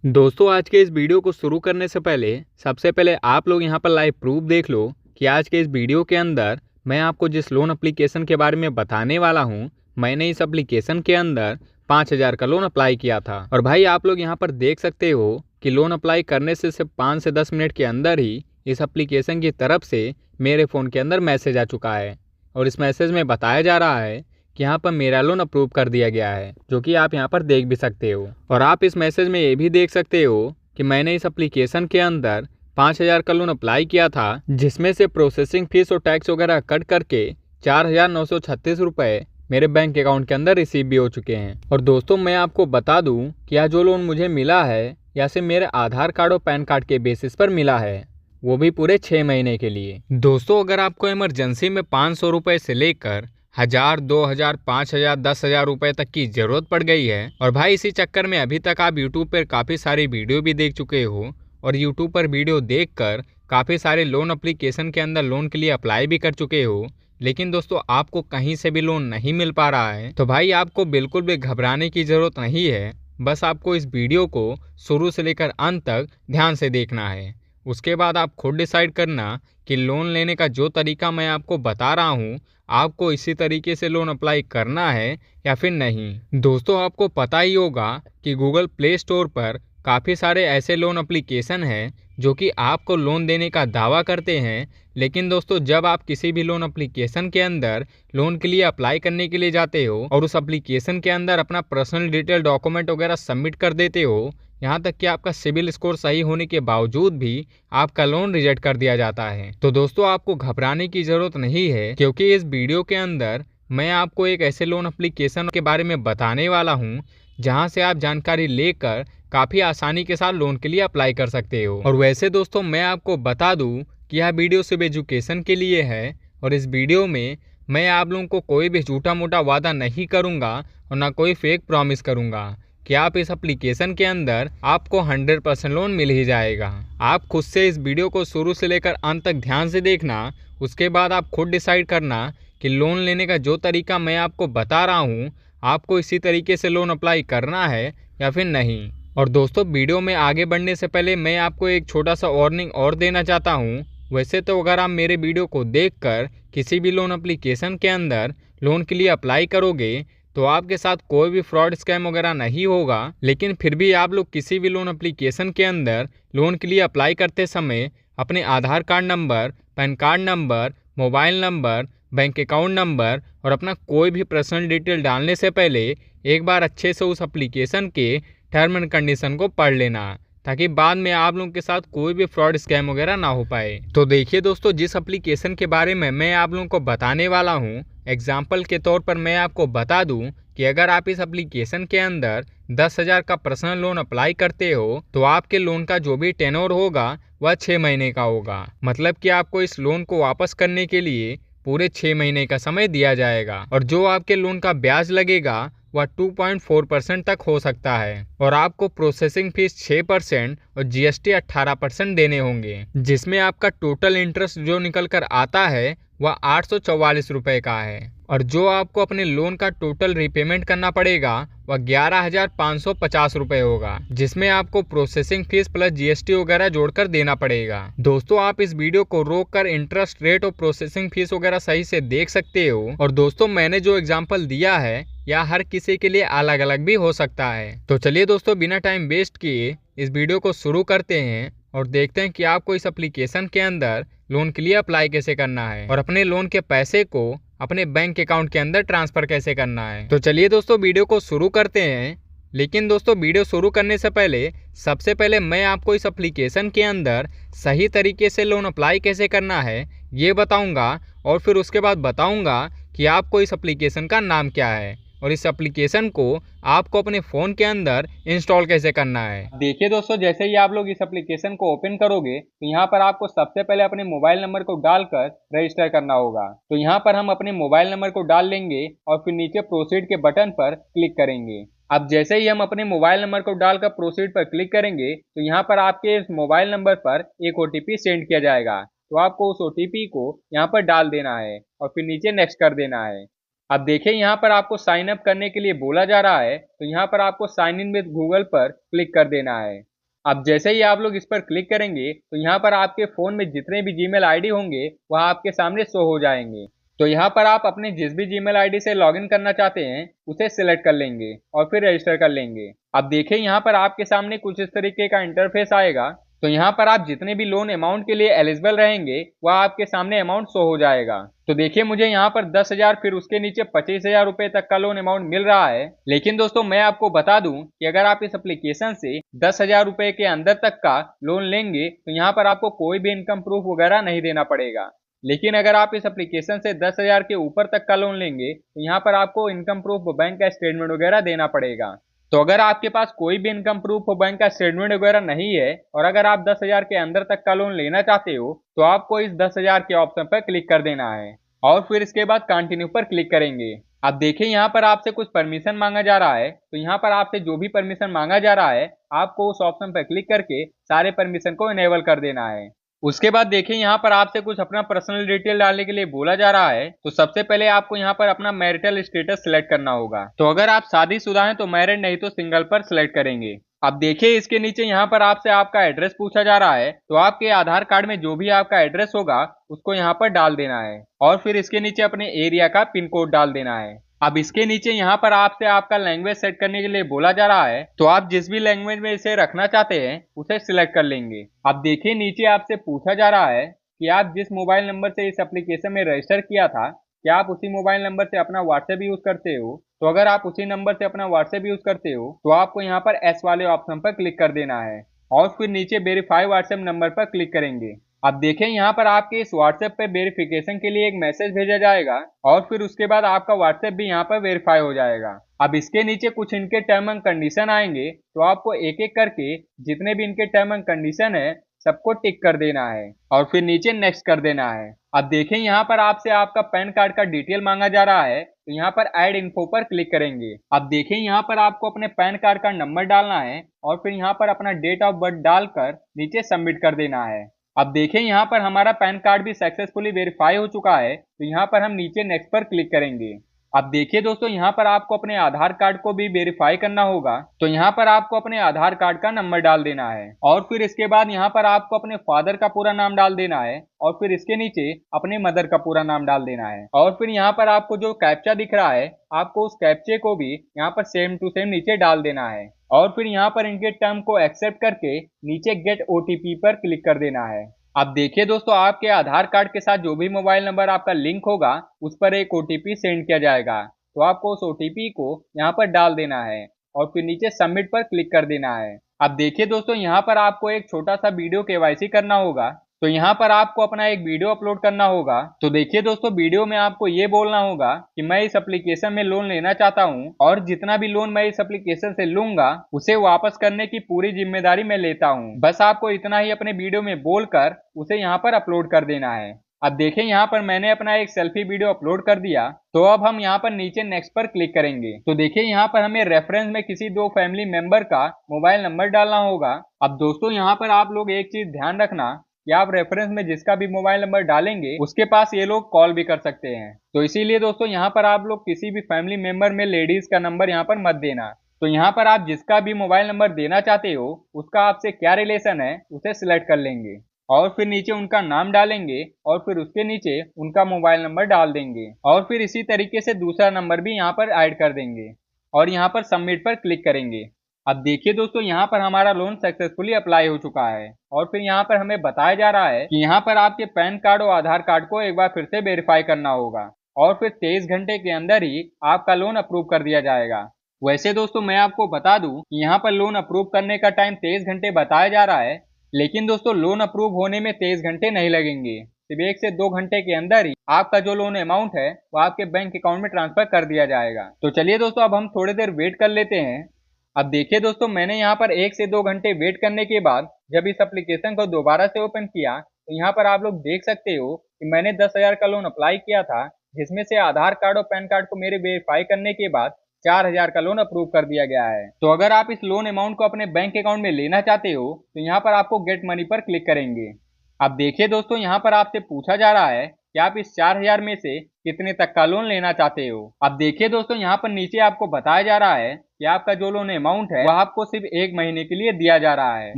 दोस्तों आज के इस वीडियो को शुरू करने से पहले सबसे पहले आप लोग यहाँ पर लाइव प्रूफ देख लो कि आज के इस वीडियो के अंदर मैं आपको जिस लोन एप्लीकेशन के बारे में बताने वाला हूँ, मैंने इस एप्लीकेशन के अंदर 5,000 का लोन अप्लाई किया था। और भाई आप लोग यहाँ पर देख सकते हो कि लोन अप्लाई करने से सिर्फ 5 से 10 मिनट के अंदर ही इस एप्लीकेशन की तरफ से मेरे फ़ोन के अंदर मैसेज आ चुका है। और इस मैसेज में बताया जा रहा है कि यहाँ पर मेरा लोन अप्रूव कर दिया गया है, जो कि आप यहाँ पर देख भी सकते हो। और आप इस मैसेज में ये भी देख सकते हो कि मैंने इस एप्लीकेशन के अंदर 5,000 का लोन अप्लाई किया था, जिसमें से प्रोसेसिंग फीस और टैक्स वगैरह कट करके 4,936 रुपये मेरे बैंक अकाउंट के अंदर रिसीव भी हो चुके हैं। और दोस्तों मैं आपको बता दूं कि यह जो लोन मुझे मिला है या से मेरे आधार कार्ड और पैन कार्ड के बेसिस पर मिला है, वो भी पूरे 6 महीने के लिए। दोस्तों अगर आपको इमरजेंसी में 500 रुपये से लेकर 1,000, 2,000, 5,000, 10,000 रुपये तक की जरूरत पड़ गई है, और भाई इसी चक्कर में अभी तक आप यूट्यूब पर काफ़ी सारी वीडियो भी देख चुके हो और यूट्यूब पर वीडियो देखकर काफ़ी सारे लोन एप्लीकेशन के अंदर लोन के लिए अप्लाई भी कर चुके हो, लेकिन दोस्तों आपको कहीं से भी लोन नहीं मिल पा रहा है, तो भाई आपको बिल्कुल भी घबराने की ज़रूरत नहीं है। बस आपको इस वीडियो को शुरू से लेकर अंत तक ध्यान से देखना है। उसके बाद आप खुद डिसाइड करना कि लोन लेने का जो तरीका मैं आपको बता रहा हूँ, आपको इसी तरीके से लोन अप्लाई करना है या फिर नहीं। दोस्तों आपको पता ही होगा कि गूगल प्ले स्टोर पर काफ़ी सारे ऐसे लोन एप्लीकेशन हैं जो कि आपको लोन देने का दावा करते हैं, लेकिन दोस्तों जब आप किसी भी लोन एप्लीकेशन के अंदर लोन के लिए अप्लाई करने के लिए जाते हो और उस एप्लीकेशन के अंदर अपना पर्सनल डिटेल डॉक्यूमेंट वगैरह सबमिट कर देते हो, यहाँ तक कि आपका सिविल स्कोर सही होने के बावजूद भी आपका लोन रिजेक्ट कर दिया जाता है। तो दोस्तों आपको घबराने की ज़रूरत नहीं है, क्योंकि इस वीडियो के अंदर मैं आपको एक ऐसे लोन एप्लीकेशन के बारे में बताने वाला हूँ जहाँ से आप जानकारी लेकर काफ़ी आसानी के साथ लोन के लिए अप्लाई कर सकते हो। और वैसे दोस्तों मैं आपको बता दूँ कि यह वीडियो सिर्फ एजुकेशन के लिए है, और इस वीडियो में मैं आप लोगों को कोई भी झूठा मोटा वादा नहीं करूँगा और ना कोई फेक प्रॉमिस करूँगा कि आप इस एप्लीकेशन के अंदर आपको 100% लोन मिल ही जाएगा। आप खुद से इस वीडियो को शुरू से लेकर अंत तक ध्यान से देखना, उसके बाद आप खुद डिसाइड करना कि लोन लेने का जो तरीका मैं आपको बता रहा हूँ, आपको इसी तरीके से लोन अप्लाई करना है या फिर नहीं। और दोस्तों वीडियो में आगे बढ़ने से पहले मैं आपको एक छोटा सा वार्निंग और देना चाहता हूँ। वैसे तो अगर आप मेरे वीडियो को देखकर किसी भी लोन एप्लीकेशन के अंदर लोन के लिए अप्लाई करोगे तो आपके साथ कोई भी फ्रॉड स्कैम वगैरह नहीं होगा, लेकिन फिर भी आप लोग किसी भी लोन एप्लीकेशन के अंदर लोन के लिए अप्लाई करते समय अपने Aadhaar card number, PAN card number, mobile number, bank account number और अपना कोई भी पर्सनल डिटेल डालने से पहले एक बार अच्छे से उस एप्लीकेशन के टर्म एंड कंडीशन को पढ़ लेना, ताकि बाद में आप लोगों के साथ कोई भी फ्रॉड स्कैम वगैरह ना हो पाए। तो देखिए दोस्तों, जिस एप्लीकेशन के बारे में मैं आप लोगों को बताने वाला हूँ, एग्जाम्पल के तौर पर मैं आपको बता दूं कि अगर आप इस एप्लीकेशन के अंदर 10,000 का पर्सनल लोन अप्लाई करते हो तो आपके लोन का जो भी टेन्योर होगा वह 6 महीने का होगा। मतलब कि आपको इस लोन को वापस करने के लिए पूरे 6 महीने का समय दिया जाएगा, और जो आपके लोन का ब्याज लगेगा वह 2.4% तक हो सकता है, और आपको प्रोसेसिंग फीस 6% और जीएसटी 18% देने होंगे, जिसमें आपका टोटल इंटरेस्ट जो निकल कर आता है वह 844 रुपये का है। और जो आपको अपने लोन का टोटल रीपेमेंट करना पड़ेगा वह 11,550 रुपये होगा, जिसमें आपको प्रोसेसिंग फीस प्लस जीएसटी वगैरह जोड़कर देना पड़ेगा। दोस्तों आप इस वीडियो को रोककर इंटरेस्ट रेट और प्रोसेसिंग फीस वगैरह सही से देख सकते हो। और दोस्तों मैंने जो एग्जाम्पल दिया है या हर किसी के लिए अलग अलग भी हो सकता है। तो चलिए दोस्तों बिना टाइम वेस्ट किए इस वीडियो को शुरू करते हैं और देखते हैं कि आपको इस एप्लीकेशन के अंदर लोन के लिए अप्लाई कैसे करना है और अपने लोन के पैसे को अपने बैंक अकाउंट के अंदर ट्रांसफर कैसे करना है। तो चलिए दोस्तों वीडियो को शुरू करते हैं। लेकिन दोस्तों वीडियो शुरू करने से पहले सबसे पहले मैं आपको इस एप्लीकेशन के अंदर सही तरीके से लोन अप्लाई कैसे करना है ये बताऊंगा, और फिर उसके बाद बताऊंगा कि आपको इस एप्लीकेशन का नाम क्या है और इस एप्लीकेशन को आपको अपने फ़ोन के अंदर इंस्टॉल कैसे करना है। देखिए दोस्तों, जैसे ही आप लोग इस एप्लीकेशन को ओपन करोगे तो यहाँ पर आपको सबसे पहले अपने मोबाइल नंबर को डालकर रजिस्टर करना होगा। तो यहाँ पर हम अपने मोबाइल नंबर को डाल लेंगे और फिर नीचे प्रोसीड के बटन पर क्लिक करेंगे। अब जैसे ही हम अपने मोबाइल नंबर को डालकर प्रोसीड पर क्लिक करेंगे तो यहाँ पर आपके इस मोबाइल नंबर पर एक ओटीपी सेंड किया जाएगा। तो आपको उस ओटीपी को यहाँ पर डाल देना है और फिर नीचे नेक्स्ट कर देना है। अब देखिए यहाँ पर आपको साइन अप करने के लिए बोला जा रहा है, तो यहाँ पर आपको साइन इन विद गूगल पर क्लिक कर देना है। अब जैसे ही आप लोग इस पर क्लिक करेंगे तो यहाँ पर आपके फ़ोन में जितने भी जीमेल आईडी होंगे वह आपके सामने शो हो जाएंगे। तो यहाँ पर आप अपने जिस भी जीमेल आईडी से लॉगिन करना चाहते हैं उसे सिलेक्ट कर लेंगे और फिर रजिस्टर कर लेंगे। अब देखिए यहाँ पर आपके सामने कुछ इस तरीके का इंटरफेस आएगा। तो यहाँ पर आप जितने भी लोन अमाउंट के लिए एलिजिबल रहेंगे वह आपके सामने अमाउंट शो हो जाएगा। तो देखिए मुझे यहाँ पर 10,000 फिर उसके नीचे 25,000 रुपए तक का लोन अमाउंट मिल रहा है। लेकिन दोस्तों मैं आपको बता दूं कि अगर आप इस एप्लीकेशन से 10,000 रुपए के अंदर तक का लोन लेंगे तो यहाँ पर आपको कोई भी इनकम प्रूफ वगैरह नहीं देना पड़ेगा। लेकिन अगर आप इस एप्लीकेशन से 10,000 के ऊपर तक का लोन लेंगे तो यहाँ पर आपको इनकम प्रूफ बैंक का स्टेटमेंट वगैरह देना पड़ेगा। तो अगर आपके पास कोई भी इनकम प्रूफ बैंक का स्टेटमेंट वगैरह नहीं है और अगर आप 10,000 के अंदर तक का लोन लेना चाहते हो तो आपको इस 10,000 के ऑप्शन पर क्लिक कर देना है और फिर इसके बाद कंटिन्यू पर क्लिक करेंगे। अब देखिए यहाँ पर आपसे कुछ परमिशन मांगा जा रहा है, तो यहाँ पर आपसे जो भी परमिशन मांगा जा रहा है आपको उस ऑप्शन पर क्लिक करके सारे परमिशन को इनेबल कर देना है। उसके बाद देखिए यहाँ पर आपसे कुछ अपना पर्सनल डिटेल डालने के लिए बोला जा रहा है। तो सबसे पहले आपको यहाँ पर अपना मैरिटल स्टेटस सिलेक्ट करना होगा। तो अगर आप शादीशुदा हैं तो मैरिड, नहीं तो सिंगल पर सिलेक्ट करेंगे। अब देखिए इसके नीचे यहाँ पर आपसे आपका एड्रेस पूछा जा रहा है, तो आपके आधार कार्ड में जो भी आपका एड्रेस होगा उसको यहाँ पर डाल देना है और फिर इसके नीचे अपने एरिया का पिन कोड डाल देना है। अब इसके नीचे यहाँ पर आपसे आपका लैंग्वेज सेट करने के लिए बोला जा रहा है, तो आप जिस भी लैंग्वेज में इसे रखना चाहते हैं उसे सिलेक्ट कर लेंगे। अब देखिए नीचे आपसे पूछा जा रहा है कि आप जिस मोबाइल नंबर से इस एप्लीकेशन में रजिस्टर किया था क्या आप उसी मोबाइल नंबर से अपना व्हाट्सएप यूज करते हो। तो अगर आप उसी नंबर से अपना व्हाट्सएप यूज करते हो तो आपको यहाँ पर एस वाले ऑप्शन पर क्लिक कर देना है और फिर नीचे वेरीफाई व्हाट्सएप नंबर पर क्लिक करेंगे। अब देखें यहाँ पर आपके इस व्हाट्सएप पे वेरिफिकेशन के लिए एक मैसेज भेजा जाएगा और फिर उसके बाद आपका व्हाट्सएप भी यहाँ पर वेरीफाई हो जाएगा। अब इसके नीचे कुछ इनके टर्म एंड कंडीशन आएंगे, तो आपको एक एक करके जितने भी इनके टर्म एंड कंडीशन है सबको टिक कर देना है और फिर नीचे नेक्स्ट कर देना है। अब देखें यहाँ पर आपसे आपका पैन कार्ड का डिटेल मांगा जा रहा है, तो यहाँ पर ऐड इन्फो पर क्लिक करेंगे। अब देखें यहाँ पर आपको अपने पैन कार्ड का नंबर डालना है और फिर यहाँ पर अपना डेट ऑफ बर्थ डालकर नीचे सबमिट कर देना है। अब देखें यहाँ पर हमारा पैन कार्ड भी सक्सेसफुली वेरीफाई हो चुका है, तो यहाँ पर हम नीचे नेक्स्ट पर क्लिक करेंगे। अब देखिए दोस्तों यहाँ पर आपको अपने आधार कार्ड को भी वेरीफाई करना होगा, तो यहाँ पर आपको अपने आधार कार्ड का नंबर डाल देना है और फिर इसके बाद यहाँ पर आपको अपने फादर का पूरा नाम डाल देना है और फिर इसके नीचे अपने मदर का पूरा नाम डाल देना है और फिर यहाँ पर आपको जो कैप्चा दिख रहा है आपको उस कैप्चे को भी यहाँ पर सेम टू सेम नीचे डाल देना है और फिर यहाँ पर इनके टर्म को एक्सेप्ट करके नीचे गेट ओटीपी पर क्लिक कर देना है। अब देखिए दोस्तों आपके आधार कार्ड के साथ जो भी मोबाइल नंबर आपका लिंक होगा उस पर एक ओटीपी सेंड किया जाएगा, तो आपको उस ओटीपी को यहाँ पर डाल देना है और फिर नीचे सबमिट पर क्लिक कर देना है। अब देखिए दोस्तों यहाँ पर आपको एक छोटा सा वीडियो केवाईसी करना होगा, तो यहाँ पर आपको अपना एक वीडियो अपलोड करना होगा। तो देखिए दोस्तों वीडियो में आपको ये बोलना होगा कि मैं इस एप्लीकेशन में लोन लेना चाहता हूँ और जितना भी लोन मैं इस एप्लीकेशन से लूंगा उसे वापस करने की पूरी जिम्मेदारी मैं लेता हूँ। बस आपको इतना ही अपने वीडियो में बोलकर उसे यहाँ पर अपलोड कर देना है। अब देखें यहाँ पर मैंने अपना एक सेल्फी वीडियो अपलोड कर दिया, तो अब हम यहाँ पर नीचे नेक्स्ट पर क्लिक करेंगे। तो देखिए यहाँ पर हमें रेफरेंस में किसी दो फैमिली मेंबर का मोबाइल नंबर डालना होगा। अब दोस्तों यहाँ पर आप लोग एक चीज ध्यान रखना कि आप रेफरेंस में जिसका भी मोबाइल नंबर डालेंगे उसके पास ये लोग कॉल भी कर सकते हैं, तो इसीलिए दोस्तों यहाँ पर आप लोग किसी भी फैमिली मेंबर में लेडीज का नंबर यहाँ पर मत देना। तो यहाँ पर आप जिसका भी मोबाइल नंबर देना चाहते हो उसका आपसे क्या रिलेशन है उसे सिलेक्ट कर लेंगे और फिर नीचे उनका नाम डालेंगे और फिर उसके नीचे उनका मोबाइल नंबर डाल देंगे और फिर इसी तरीके से दूसरा नंबर भी यहाँ पर ऐड कर देंगे और यहाँ पर सबमिट पर क्लिक करेंगे। अब देखिए दोस्तों यहाँ पर हमारा लोन सक्सेसफुली अप्लाई हो चुका है और फिर यहाँ पर हमें बताया जा रहा है कि यहाँ पर आपके पैन कार्ड और आधार कार्ड को एक बार फिर से वेरीफाई करना होगा और फिर 23 घंटे के अंदर ही आपका लोन अप्रूव कर दिया जाएगा। वैसे दोस्तों मैं आपको बता दूं कि यहाँ पर लोन अप्रूव करने का टाइम 23 घंटे बताया जा रहा है, लेकिन दोस्तों लोन अप्रूव होने में 23 घंटे नहीं लगेंगे, सिर्फ 1 से 2 घंटे के अंदर ही आपका जो लोन अमाउंट है वो आपके बैंक अकाउंट में ट्रांसफर कर दिया जाएगा। तो चलिए दोस्तों अब हम थोड़ी देर वेट कर लेते हैं। अब देखिए दोस्तों मैंने यहाँ पर 1 से 2 घंटे वेट करने के बाद जब इस एप्लीकेशन को दोबारा से ओपन किया तो यहाँ पर आप लोग देख सकते हो कि मैंने 10,000 का लोन अप्लाई किया था, जिसमें से आधार कार्ड और पैन कार्ड को मेरे वेरीफाई करने के बाद 4,000 का लोन अप्रूव कर दिया गया है। तो अगर आप इस लोन अमाउंट को अपने बैंक अकाउंट में लेना चाहते हो तो यहाँ पर आपको गेट मनी पर क्लिक करेंगे। अब देखिए दोस्तों यहाँ पर आपसे पूछा जा रहा है कि आप इस 4000 में से कितने तक का लोन लेना चाहते हो। अब देखिए दोस्तों, यहाँ पर नीचे आपको बताया जा रहा है कि आपका जो लोन अमाउंट है वह आपको सिर्फ 1 महीने के लिए दिया जा रहा है।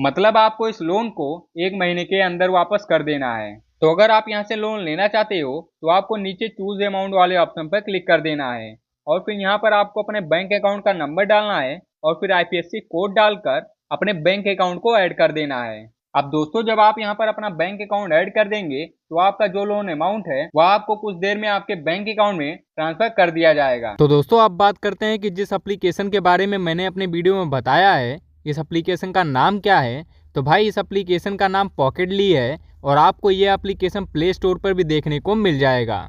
मतलब आपको इस लोन को 1 महीने के अंदर वापस कर देना है। तो अगर आप यहाँ से लोन लेना चाहते हो तो आपको नीचे चूज अमाउंट वाले ऑप्शन पर क्लिक कर देना है और फिर यहाँ पर आपको अपने बैंक अकाउंट का नंबर डालना है और फिर IFSC कोड डालकर अपने बैंक अकाउंट को ऐड कर देना है। अब दोस्तों, जब आप यहाँ पर अपना बैंक अकाउंट ऐड कर देंगे तो आपका जो लोन अमाउंट है वह आपको कुछ देर में आपके बैंक अकाउंट में ट्रांसफर कर दिया जाएगा। तो दोस्तों, अब बात करते हैं कि जिस एप्लीकेशन के बारे में मैंने अपने वीडियो में बताया है, इस एप्लीकेशन का नाम क्या है। तो भाई, इस एप्लीकेशन का नाम पॉकेटली है और आपको ये एप्लीकेशन प्ले स्टोर पर भी देखने को मिल जाएगा।